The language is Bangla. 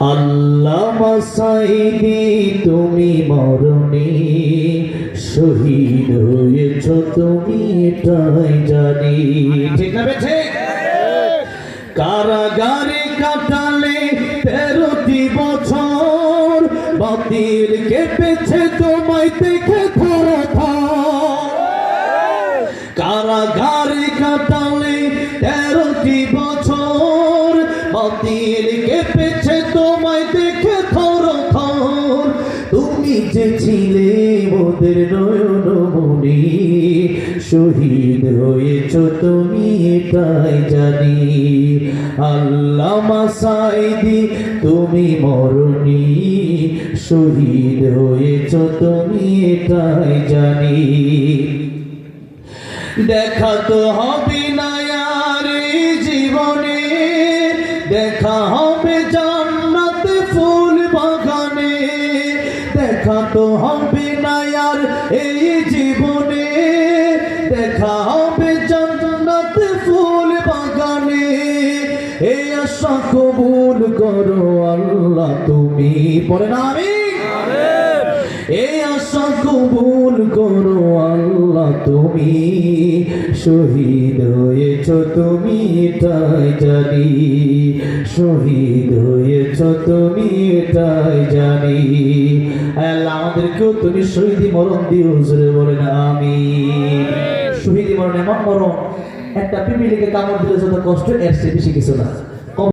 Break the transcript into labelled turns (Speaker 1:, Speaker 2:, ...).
Speaker 1: আল্লামা সাঈদী তুমি মরণে শহীদ হয়েছ, তুমি এটাই জানি। ঠিক না ঠিক? কারাগারে কাটালে 13টি বছর, বাতিল কেঁপেছে তোমায় দেখে থর থর। কারাগারে কাটালে 13টি বছর, বাতিল কেঁপেছে তোমায় দেখে থর থর। তুমি যে ছিলে মোদের নয়নমণি, শহীদ হয়েছ তুমি এটাই জানি। আল্লামা সাঈদী তুমি মরণি, শহীদ হয়েছ তুমি এটাই জানি। দেখা তো হবে না আর এই জীবনে, দেখা হবে জান্নাত ফুল বাগানে। দেখা তো হবে না আর এই জীবনে, দেখা হবে জান্নাত ফুল বাগানে। এই আশা কবুল করো আল্লাহ তুমি, পড়ে না আমি। এই আশা কবুল করো আল্লাহ তুমি, শহীদ হয়েছ তুমি এটাই জানি। শহীদ হয়েছ তুমি এটাই জানি। আল্লাহ আমাদেরকেও তুমি শহীদি মরণ দিও, হুজুরে বলেন আমিন। শহীদি মরণ এমন মরণ, একটা পিপিলিকে কামড় দিলে যত কষ্ট, এর চেয়ে বেশি কিছু না।